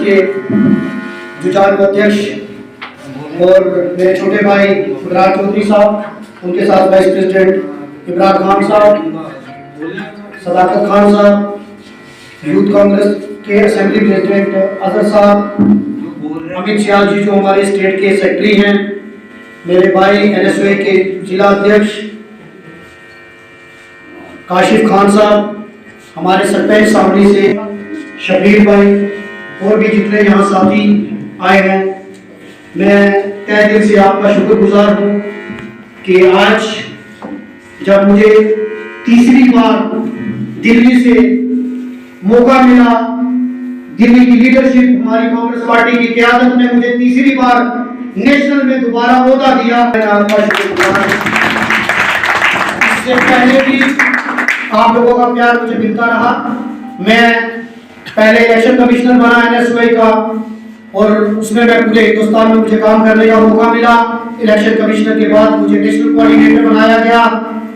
के जुझारू अध्यक्ष और मेरे छोटे भाई इमरान चौधरी साहब, उनके साथ वाइस प्रेसिडेंट इमरान खान साहब, सदाकत खान साहब, यूथ कांग्रेस के असेंबली प्रेसिडेंट अजहर साहब, अमित शाह जी जो हमारे स्टेट के सेक्रेटरी हैं, मेरे भाई एनएसयूए के जिला अध्यक्ष काशिफ खान साहब, हमारे सरपंच सामने से शबीर भाई और भी जितने यहाँ साथी आए हैं, मैं तहे दिल से आपका शुक्रगुजार हूँ कि आज जब मुझे तीसरी बार दिल्ली से मौका मिला, दिल्ली की लीडरशिप हमारी कांग्रेस पार्टी की क़यादत में मुझे तीसरी बार नेशनल में दोबारा ओहदा दिया, मैं आपका शुक्रगुजार हूँ। इससे पहले भी आप लोगों का प्यार मुझे मिलता रहा। मैं पहले इलेक्शन कमिश्नर बना एनएसयूए का और उसमें मैं पूरे हिंदुस्तान में मुझे काम करने का मौका मिला। इलेक्शन कमिश्नर के बाद मुझे नेशनल कोऑर्डिनेटर बनाया गया,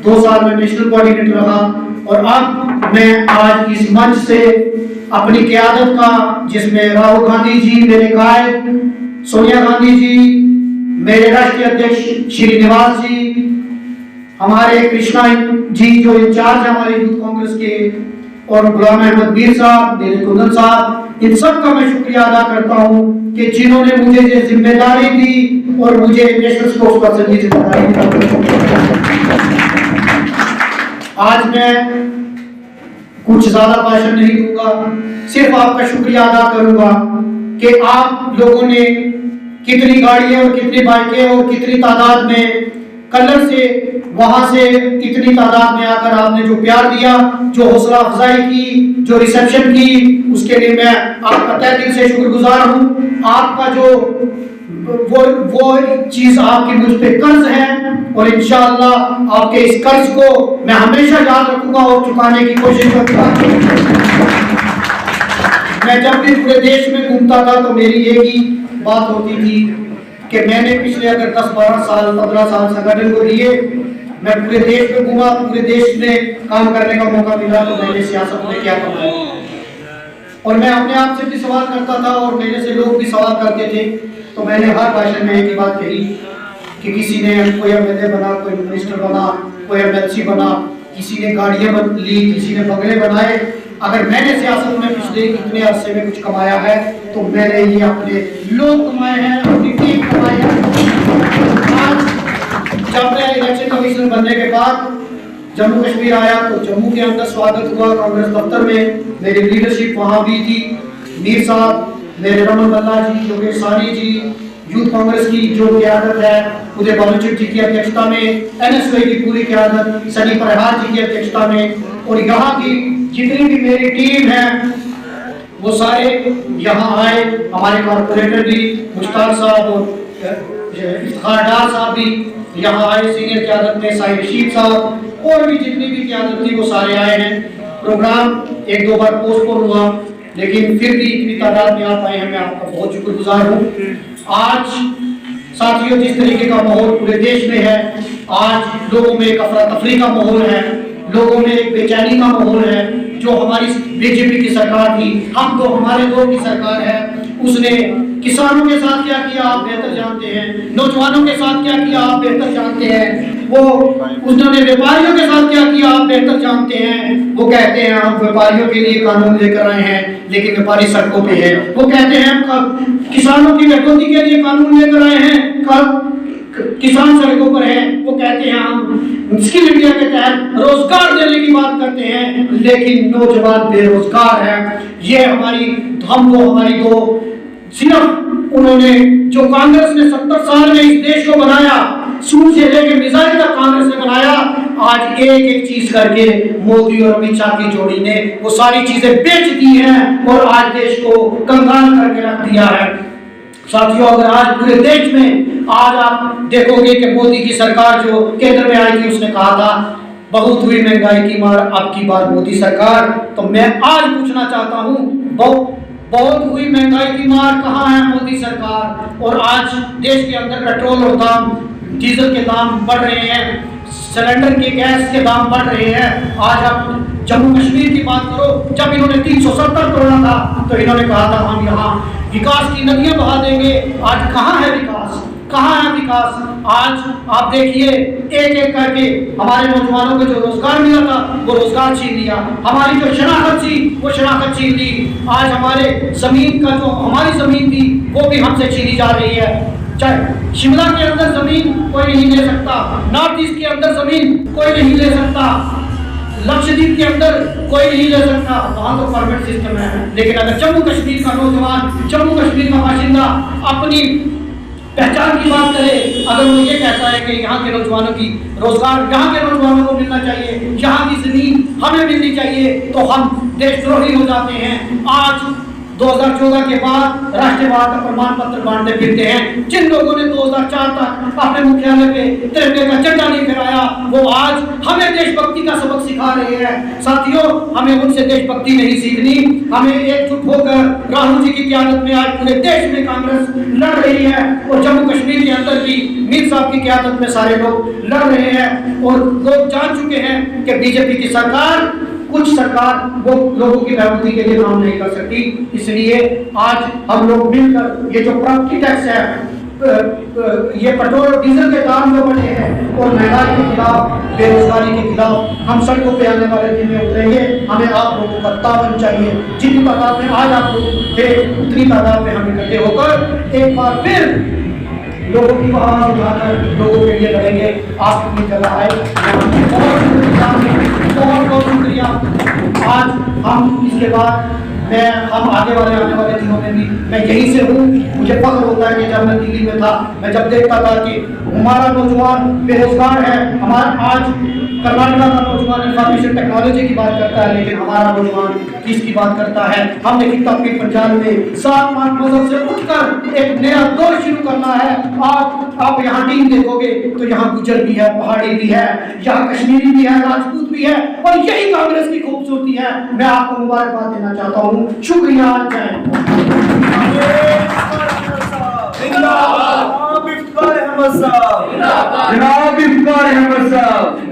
2 साल में नेशनल कोऑर्डिनेटर रहा और अब मैं आज इस मंच से अपनी क़यादत का, जिसमें राहुल गांधी जी मेरे कायद, सोनिया गांधी जी, मेरे राष्ट्रीय अध्यक्ष श्रीनिवास जी, हमारे कृष्णा जी जो इंचार्ज है हमारे यूथ कांग्रेस के, और गुलाम अहमद मीर साहब, मेरे कुंदन साहब, इन सब का मैं शुक्रिया अदा करता हूं कि जिन्होंने मुझे ये जिम्मेदारी दी और मुझे नेशनल स्पोर्ट्स पर्सन की जिम्मेदारी दी। आज मैं कुछ ज्यादा भाषण नहीं दूंगा, सिर्फ आपका शुक्रिया अदा करूंगा कि आप लोगों ने कितनी गाड़ियां और कितनी बाइकें और कितनी तादाद में कलर से वहां से इतनी तादाद में आकर आपने जो प्यार दिया, जो हौसला अफजाई की, जो रिसेप्शन की, उसके लिए मैं आपका तहे दिल से शुक्रगुजार हूं। आपका जो वो चीज आपकी मुझ पे कर्ज है और इंशाअल्लाह आपके इस कर्ज को मैं हमेशा याद रखूंगा और चुकाने की कोशिश करूंगा। मैं जब भी पूरे देश में घूमता था तो मेरी एक ही बात होती थी कि मैंने पिछले अगर 10-12 साल 15 साल संगठन को दिए, मैं पूरे देश में घूमा, पूरे देश में काम करने का मौका मिला, तो मैंने सियासत में क्या कमाया। और मैं अपने आप से भी सवाल करता था और मेरे से लोग भी सवाल करते थे, तो मैंने हर भाषण में एक ही बात कही कि किसी ने कोई एमएलए बना, कोई मिनिस्टर बना, कोई एमएलसी बना, किसी ने गाड़ियां ली, किसी ने बंगले बनाए। अगर मैंने सियासत में पिछले इतने अरसे में कुछ कमाया है तो मैंने ये अपने लोग कमाए हैं, अपनी टीम कमाई है। आज जब मैं इलेक्शन कमिश्नर बनने के बाद जम्मू कश्मीर आया तो जम्मू के अंदर स्वागत हुआ कांग्रेस दफ्तर में, मेरी लीडरशिप वहां भी थी, मीर साहब, मेरे रमन बल्ला जी, योगेश सानी जी, यूथ कांग्रेस की जो क़यादत है उदय बालूचिप जी की अध्यक्षता में, एनएसयूए की पूरी क़यादत सनी प्रहार जी की अध्यक्षता में, और यहाँ की जितनी भी मेरी टीम है वो सारे यहाँ आए। हमारे कॉर्पोरेटर भी मुश्ताक साहब और इफ्तिखार डार साहब भी यहाँ आए, सीनियर क़यादत में साहिब रशीद साहब और भी जितनी भी क़यादत थी वो सारे आए हैं। प्रोग्राम 1-2 बार पोस्टपोन हुआ लेकिन फिर भी इतनी तादाद में आप आए हैं, मैं आपका बहुत शुक्रगुजार हूँ। आज साथियों जिस तरीके का माहौल पूरे देश में है, आज लोगों में एक अफरा तफरी का माहौल है, लोगों में एक बेचैनी का माहौल है। जो हमारी बीजेपी की सरकार थी, हम तो हमारे दौर की सरकार है, उसने किसानों के साथ क्या किया आप बेहतर जानते हैं, नौजवानों के साथ क्या किया आप बेहतर जानते हैं, वो उन्होंने व्यापारियों के साथ क्या किया आप बेहतर जानते हैं। वो कहते हैं हम व्यापारियों के लिए कानून लेकर आए हैं लेकिन व्यापारी सड़कों पे है। वो कहते हैं हम किसानों की बेहतरी के लिए कानून लेकर आए हैं, किसान सड़कों पर है। वो कहते हैं हम स्किल इंडिया के तहत रोजगार देने की बात करते हैं लेकिन नौजवान बेरोजगार है। ये हमारी दो सिर्फ उन्होंने जो कांग्रेस ने 70 साल में इस देश को बनाया, सूर से लेकर मिसाइल तक कांग्रेस ने बनाया, आज एक एक चीज करके मोदी और अमित शाह की जोड़ी ने वो सारी चीजें बेच दी हैं और आज देश को कंगाल करके रख दिया है। साथियों अगर आज पूरे देश में आज आप देखोगे कि मोदी की सरकार जो केंद्र में आई थी, उसने कहा था बहुत हुई महंगाई की मार, अब की बार मोदी सरकार। तो मैं आज पूछना चाहता हूँ बहुत हुई महंगाई की मार, कहाँ है मोदी सरकार। और आज देश के अंदर पेट्रोल और दाम, डीजल के दाम बढ़ रहे हैं, सिलेंडर के गैस के दाम बढ़ रहे हैं। आज आप जम्मू कश्मीर की बात करो, जब इन्होंने 370 तोड़ा था तो इन्होंने कहा था हम यहाँ विकास की नदियां बहा देंगे। आज कहाँ है विकास, कहाँ है विकास? आज आप देखिए एक एक करके हमारे नौजवानों को जो रोजगार मिला था वो रोजगार छीन लिया, हमारी जो शनाख्त थी वो शनाख्त छीन ली। आज हमारे जमीन का जो हमारी जमीन थी वो भी हमसे छीनी जा रही है। चाहे शिमला के अंदर जमीन कोई नहीं ले सकता, नॉर्थ ईस्ट के अंदर जमीन कोई नहीं ले सकता, लक्षद्वीप के अंदर कोई नहीं ले सकता, वहां तो परमिट सिस्टम है। लेकिन अगर जम्मू कश्मीर का नौजवान, जम्मू कश्मीर का बाशिंदा अपनी पहचान की बात करे, अगर वो ये कहता है कि यहाँ के नौजवानों की रोजगार यहाँ के नौजवानों को मिलना चाहिए, यहाँ की जमीन हमें मिलनी चाहिए, तो हम देशद्रोही हो जाते हैं। आज 2014 के बाद राष्ट्रवाद का प्रमाण पत्र बांटते फिरते हैं। जिन लोगों ने 2004 तक अपने मुख्यालय पे तिरंगे का झंडा नहीं फहराया वो आज हमें देशभक्ति का सबक सिखा रहे हैं। साथियों, हमें उनसे देशभक्ति नहीं सीखनी, हमें एकजुट होकर राहुल जी की क़यादत में आज पूरे देश में कांग्रेस लड़ रही है और जम्मू कश्मीर के अंदर भी मीर साहब की क़यादत में सारे लोग लड़ रहे हैं। और लोग जान चुके हैं कि बीजेपी की सरकार, कुछ सरकार वो लोगों की बहबूदी के लिए काम नहीं कर सकती। इसलिए आज हम लोग मिलकर ये जो प्रॉपर्टी टैक्स है, ये पेट्रोल और डीजल के दाम जो बढ़े हैं और महंगाई के खिलाफ, बेरोजगारी के खिलाफ हम सड़कों पे आने वाले दिन में उतरेंगे। हमें आप लोगों का तावन चाहिए। जितनी तादाद में आज आप लोग थे उतनी तादाद में हम इकट्ठे होकर एक बार फिर लोगों की आवाज उठाकर लोगों के लिए लड़ेंगे। आप अपनी जगह आए, बहुत बहुत शुक्रिया। आज हम इसके बाद हम आने वाले दिनों में भी मैं यहीं से हूँ। मुझे फख्र होता है कि जब मैं दिल्ली में था, मैं जब देखता था कि हमारा नौजवान बेरोजगार है, हमारा आज कर्नाटक का नौजवान इंफॉर्मेशन टेक्नोलॉजी की बात करता है, लेकिन हमारा नौजवान किसकी बात करता है? हमने कितना अपने पंजाब में 7-5 मजहब से उठकर एक नया दौर शुरू करना है। आप यहाँ टीम देखोगे तो यहाँ गुजर भी है, पहाड़ी भी है, यहाँ कश्मीरी भी है, राजपूत भी है, और यही कांग्रेस की खूबसूरती है। मैं आपको मुबारकबाद देना चाहता हूँ। शुक्रिया। जनाब इफ्तिखार अहमद साहब।